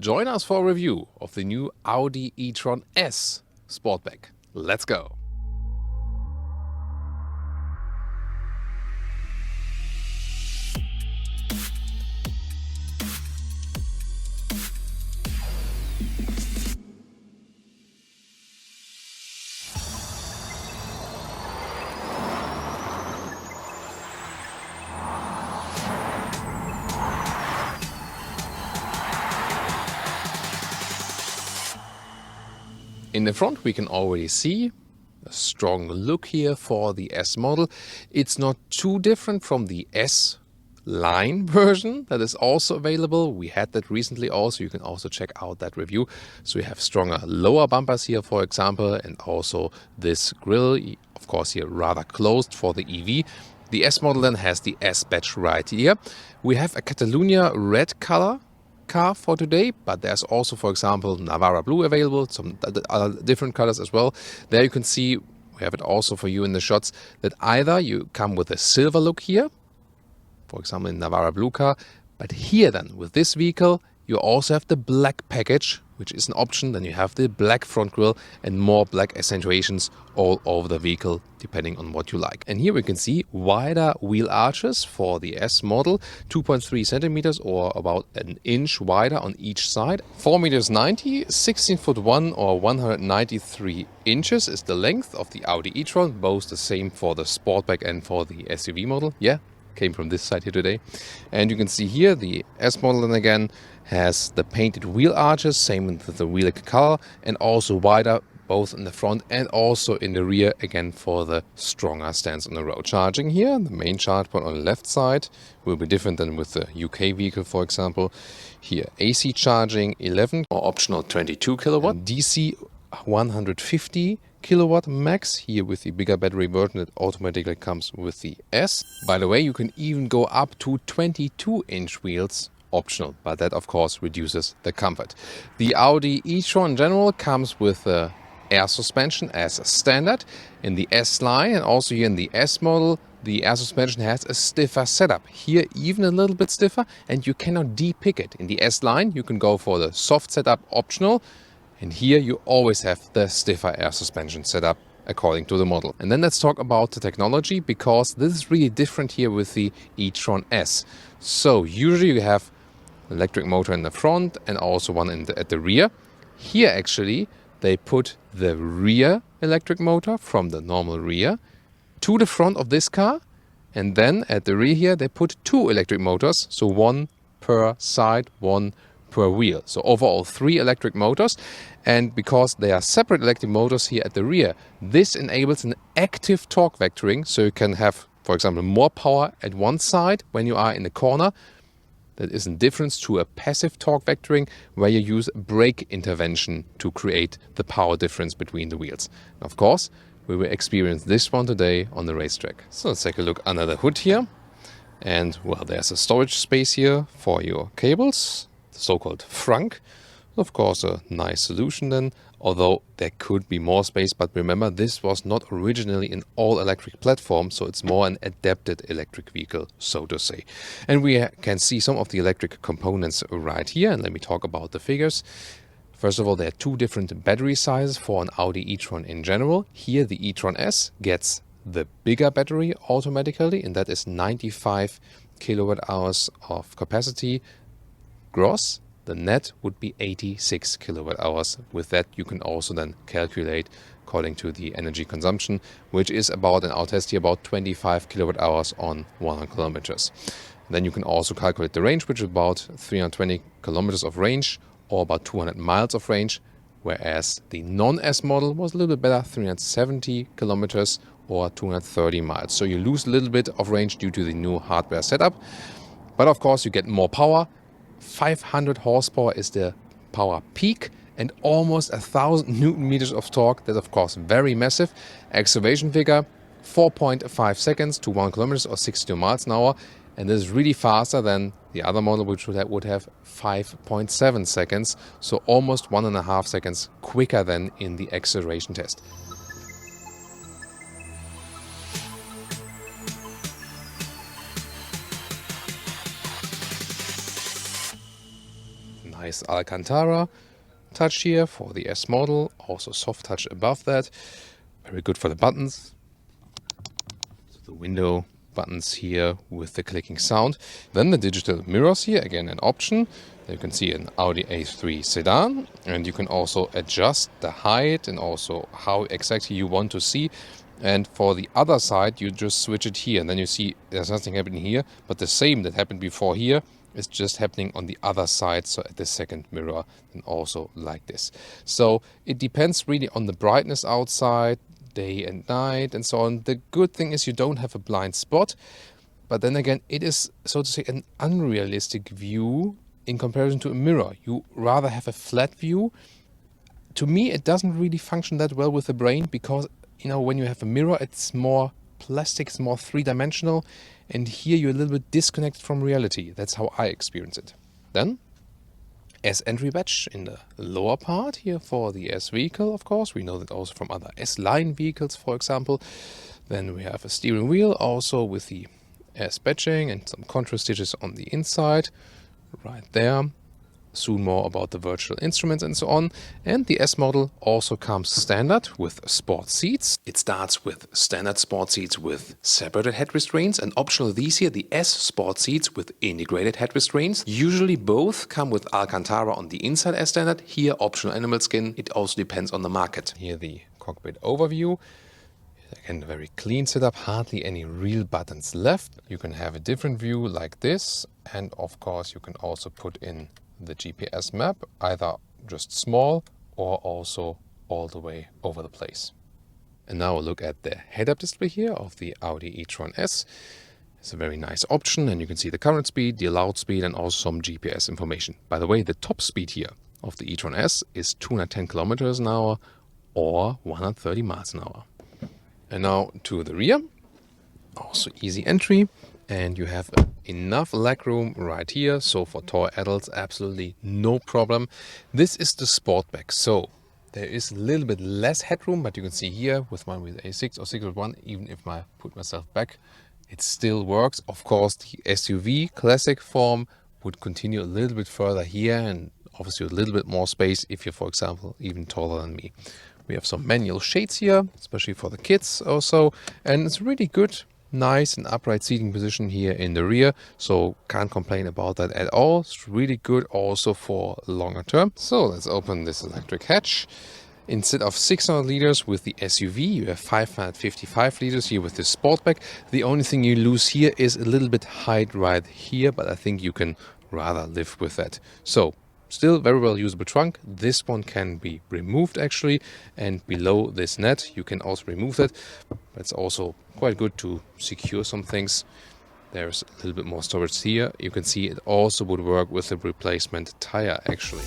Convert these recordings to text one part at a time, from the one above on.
Join us for a review of the new Audi e-tron S Sportback. Let's go! In the front we can already see a strong look here for the S model. It's not too different from the S line version that is also available. We had that recently also. You can also check out that review. So we have stronger lower bumpers here, for example, and also this grille, of course here rather closed for the EV. The S model then has the S badge right here. We have a Catalunya red color car for today, but there's also, for example, Navarra blue available, some other different colors as well. There you can see, we have it also for you in the shots, that either you come with a silver look here, for example in Navarra blue car, but here then with this vehicle you also have the black package, which is an option. Then you have the black front grille and more black accentuations all over the vehicle, depending on what you like. And here we can see wider wheel arches for the S model, 2.3 centimeters or about an inch wider on each side. 4 meters 90, 16 foot 1 or 193 inches is the length of the Audi e-tron, both the same for the Sportback and for the SUV model. Yeah, came from this side here today. And you can see here the S model then again has the painted wheel arches, same with the wheel color, and also wider both in the front and also in the rear, again for the stronger stance on the road. Charging here, the main charge point on the left side will be different than with the UK vehicle, for example. Here AC charging 11 or optional 22 kilowatt, and DC 150 kilowatt max, here with the bigger battery version that automatically comes with the S. By the way, you can even go up to 22-inch wheels, optional, but that of course reduces the comfort. The Audi e-tron in general comes with air suspension as a standard in the S line, and also here in the S model the air suspension has a stiffer setup. Here even a little bit stiffer, and you cannot de-pick it. In the S line you can go for the soft setup, optional, and here you always have the stiffer air suspension setup according to the model. And then let's talk about the technology, because this is really different here with the e-tron S. So usually you have electric motor in the front and also one at the rear. Here actually they put the rear electric motor from the normal rear to the front of this car, and then at the rear here they put two electric motors, so one per side, one per wheel. So overall 3 electric motors, and because they are separate electric motors here at the rear, this enables an active torque vectoring, so you can have, for example, more power at one side when you are in the corner. That is in difference to a passive torque vectoring where you use brake intervention to create the power difference between the wheels. And of course, we will experience this one today on the racetrack. So let's take a look under the hood here. And well, there's a storage space here for your cables, the so-called frunk. Of course, a nice solution then, although there could be more space, but remember this was not originally an all-electric platform, so it's more an adapted electric vehicle, so to say. And we can see some of the electric components right here, and let me talk about the figures. First of all, there are 2 different battery sizes for an Audi e-tron in general. Here the e-tron S gets the bigger battery automatically, and that is 95 kilowatt hours of capacity gross. The net would be 86 kilowatt hours. With that you can also then calculate according to the energy consumption, which is about, in our test here, about 25 kilowatt hours on 100 kilometers. Then you can also calculate the range, which is about 320 kilometers of range or about 200 miles of range, whereas the non-S model was a little bit better, 370 kilometers or 230 miles. So you lose a little bit of range due to the new hardware setup, but of course you get more power. 500 horsepower is the power peak and almost 1,000 Newton meters of torque. That's of course very massive. Acceleration figure 4.5 seconds to 1 kilometers or 62 miles an hour, and this is really faster than the other model, which would have 5.7 seconds, so almost 1.5 seconds quicker than in the acceleration test. nice this Alcantara touch here for the S model, also soft touch above that. Very good for the buttons. So the window buttons here with the clicking sound. Then the digital mirrors here, again an option. You can see an Audi A3 sedan, and you can also adjust the height and also how exactly you want to see. And for the other side, you just switch it here, and then you see there's nothing happening here, but the same that happened before here is just happening on the other side, so at the second mirror, and also like this. So it depends really on the brightness outside, day and night, and so on. The good thing is you don't have a blind spot, but then again, it is, so to say, an unrealistic view in comparison to a mirror. You rather have a flat view. To me, it doesn't really function that well with the brain because, you know, when you have a mirror, it's more plastic, it's more three-dimensional, and here you're a little bit disconnected from reality. That's how I experience it. Then, S entry badge in the lower part here for the S vehicle, of course. We know that also from other S-line vehicles, for example. Then we have a steering wheel also with the S badging and some contrast stitches on the inside, right there. Soon more about the virtual instruments and so on. And the S model also comes standard with sport seats. It starts with standard sport seats with separated head restraints, and optional these here, the S sport seats with integrated head restraints. Usually both come with Alcantara on the inside as standard. Here optional animal skin. It also depends on the market. Here the cockpit overview. Again, a very clean setup, hardly any real buttons left. You can have a different view like this, and of course you can also put in the GPS map, either just small or also all the way over the place. And now a look at the head-up display here of the Audi e-tron S. It's a very nice option, and you can see the current speed, the allowed speed, and also some GPS information. By the way, the top speed here of the e-tron S is 210 kilometers an hour or 130 miles an hour. And now to the rear, also easy entry. And you have enough legroom right here, so for tall adults, absolutely no problem. This is the Sportback, so there is a little bit less headroom, but you can see here with one with A6 or 6.1, even if I put myself back, it still works. Of course, the SUV classic form would continue a little bit further here, and obviously a little bit more space if you're, for example, even taller than me. We have some manual shades here, especially for the kids also, and it's really good. Nice and upright seating position here in the rear, so can't complain about that at all. It's really good also for longer term. So let's open this electric hatch. Instead of 600 liters with the SUV, you have 555 liters here with the Sportback. The only thing you lose here is a little bit height right here, but I think you can rather live with that. So still very well usable trunk. This one can be removed actually, and below this net you can also remove that. That's also quite good to secure some things. There's a little bit more storage here. You can see it also would work with the replacement tire actually.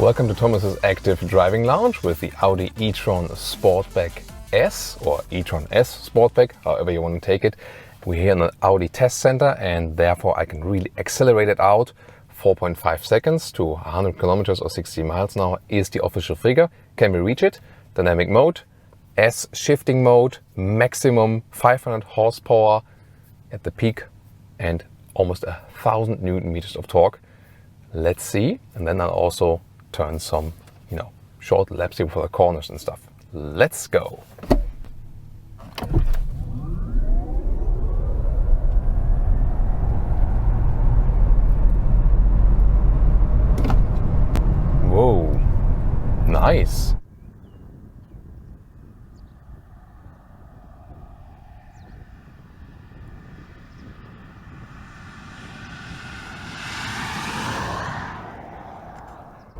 Welcome to Thomas's Active Driving Lounge with the Audi e-tron Sportback S, or e-tron S Sportback, however you want to take it. We're here in the Audi test center, and therefore I can really accelerate it out. 4.5 seconds to 100 kilometers or 60 miles an hour is the official figure. Can we reach it? Dynamic mode, S shifting mode, maximum 500 horsepower at the peak, and almost 1,000 Newton meters of torque. Let's see, and then I'll also turn some, short laps here for the corners and stuff. Let's go. Whoa, nice.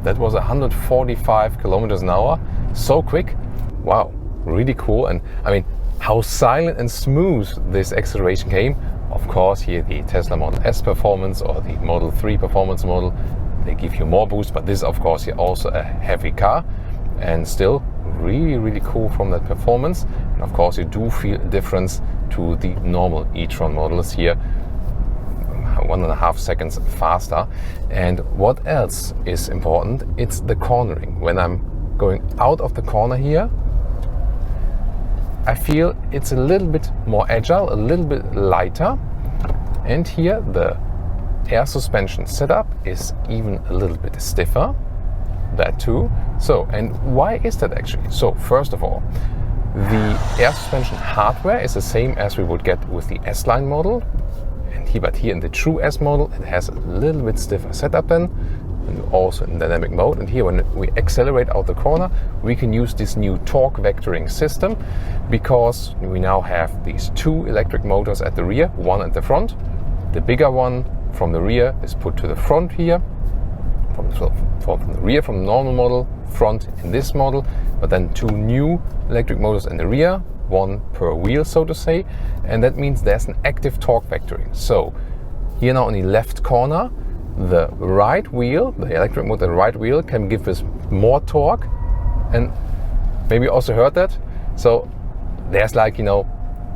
That was 145 kilometers an hour. So quick. Wow, really cool. And I mean, how silent and smooth this acceleration came. Of course, here the Tesla Model S performance or the Model 3 performance model, they give you more boost, but this is of course here also a heavy car, and still really, really cool from that performance. And of course, you do feel a difference to the normal e-tron models here. 1.5 seconds faster. And what else is important? It's the cornering. When I'm going out of the corner here, I feel it's a little bit more agile, a little bit lighter. And here the air suspension setup is even a little bit stiffer. That too. So, and why is that actually? So, first of all, the air suspension hardware is the same as we would get with the S-Line model. But here in the true S model, it has a little bit stiffer setup then, and also in dynamic mode. And here, when we accelerate out the corner, we can use this new torque vectoring system, because we now have these two electric motors at the rear, one at the front. The bigger one from the rear is put to the front here, from the rear from the normal model, front in this model, but then two new electric motors in the rear, one per wheel, so to say, and that means there's an active torque vectoring. So here now in the left corner, the right wheel, the electric motor right wheel, can give us more torque, and maybe you also heard that. So there's like, you know,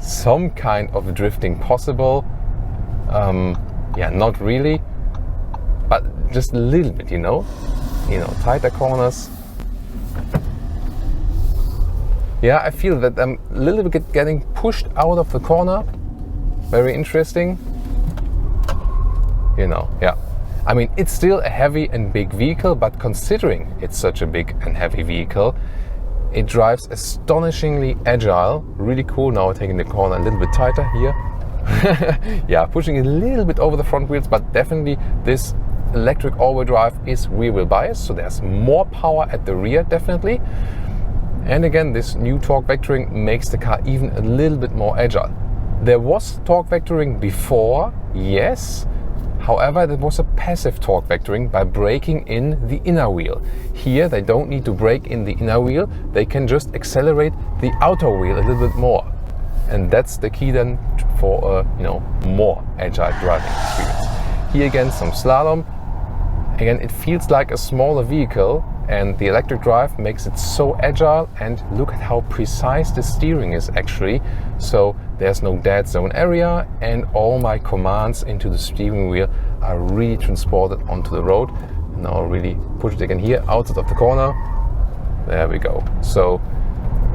some kind of drifting possible. Yeah, not really, but just a little bit, you know, tighter corners. Yeah, I feel that I'm a little bit getting pushed out of the corner. Very interesting. You know, yeah. I mean, it's still a heavy and big vehicle, but considering it's such a big and heavy vehicle, it drives astonishingly agile. Really cool. Now taking the corner a little bit tighter here. Yeah, pushing a little bit over the front wheels, but definitely this electric all-wheel drive is rear-wheel bias, so there's more power at the rear, definitely. And again, this new torque vectoring makes the car even a little bit more agile. There was torque vectoring before, yes. However, there was a passive torque vectoring by braking in the inner wheel. Here, they don't need to brake in the inner wheel. They can just accelerate the outer wheel a little bit more. And that's the key then for a more agile driving experience. Here again, some slalom. Again, it feels like a smaller vehicle, and the electric drive makes it so agile, and look at how precise the steering is actually. So there's no dead zone area, and all my commands into the steering wheel are really transported onto the road. And now I'll really push it again here, outside of the corner. There we go. So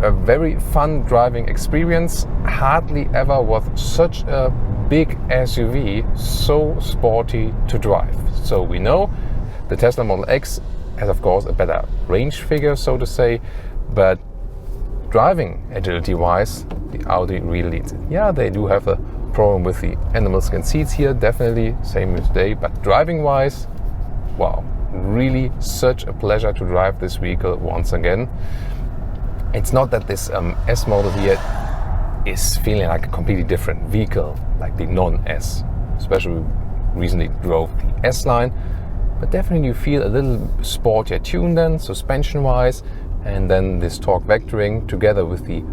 a very fun driving experience. Hardly ever was such a big SUV so sporty to drive. So we know the Tesla Model X has of course a better range figure, so to say, but driving agility wise, the Audi really leads it. Yeah, they do have a problem with the animal skin seats here, definitely, same as today, but driving wise, wow, really such a pleasure to drive this vehicle once again. It's not that this S model here is feeling like a completely different vehicle, like the non-S. Especially we recently drove the S-Line, but definitely you feel a little sportier tuned then, suspension-wise, and then this torque vectoring together with the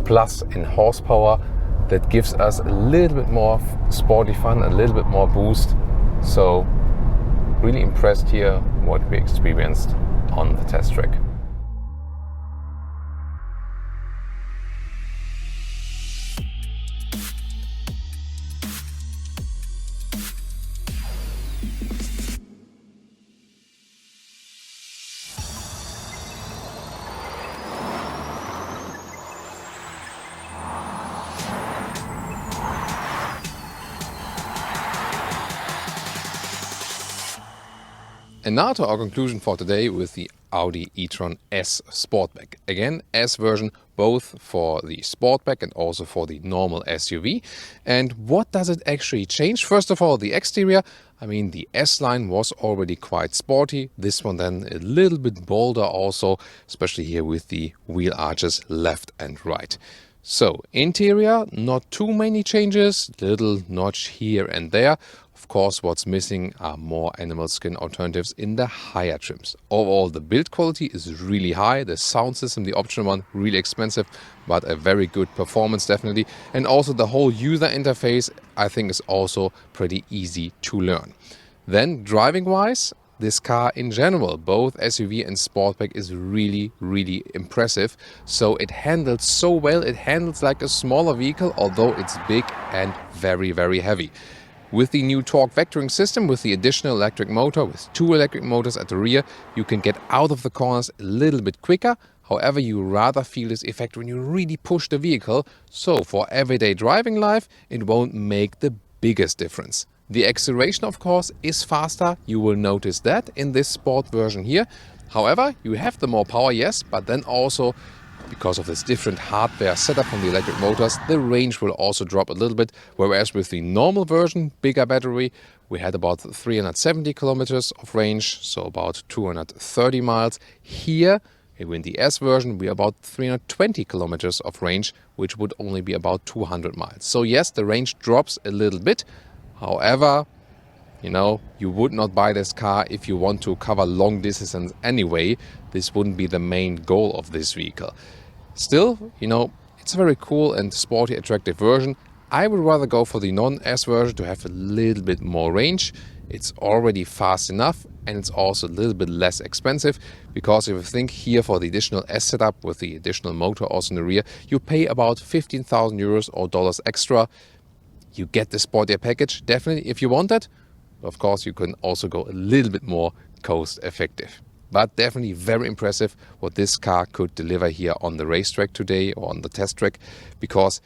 plus in horsepower that gives us a little bit more sporty fun, a little bit more boost. So really impressed here what we experienced on the test track. And now to our conclusion for today with the Audi e-tron S Sportback. Again, S version both for the Sportback and also for the normal SUV. And what does it actually change? First of all, the exterior. I mean, the S-Line was already quite sporty. This one then a little bit bolder also, especially here with the wheel arches left and right. So, interior, not too many changes, little notch here and there. Of course, what's missing are more animal skin alternatives in the higher trims. Overall, the build quality is really high. The sound system, the optional one, really expensive, but a very good performance definitely. And also the whole user interface, I think, is also pretty easy to learn. Then, driving-wise, this car in general, both SUV and Sportback, is really, really impressive. So it handles so well. It handles like a smaller vehicle, although it's big and very, very heavy. With the new torque vectoring system, with the additional electric motor, with 2 electric motors at the rear, you can get out of the corners a little bit quicker. However, you rather feel this effect when you really push the vehicle. So for everyday driving life, it won't make the biggest difference. The acceleration, of course, is faster. You will notice that in this sport version here. However, you have the more power, yes, but then also, because of this different hardware setup from the electric motors, the range will also drop a little bit. Whereas with the normal version, bigger battery, we had about 370 kilometers of range, so about 230 miles. Here, in the S version, we are about 320 kilometers of range, which would only be about 200 miles. So yes, the range drops a little bit. However, you would not buy this car if you want to cover long distances anyway. This wouldn't be the main goal of this vehicle. Still, it's a very cool and sporty, attractive version. I would rather go for the non-S version to have a little bit more range. It's already fast enough and it's also a little bit less expensive, because if you think here for the additional S setup with the additional motor also in the rear, you pay about 15,000 euros or dollars extra. You get the sportier package, definitely, if you want that. Of course, you can also go a little bit more cost effective. But definitely very impressive what this car could deliver here on the racetrack today or on the test track, because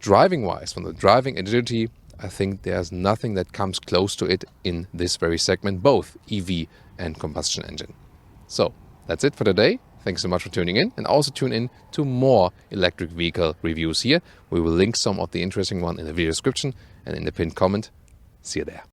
driving-wise, from the driving agility, I think there's nothing that comes close to it in this very segment, both EV and combustion engine. So that's it for today. Thanks so much for tuning in, and also tune in to more electric vehicle reviews here. We will link some of the interesting ones in the video description and in the pinned comment. See you there.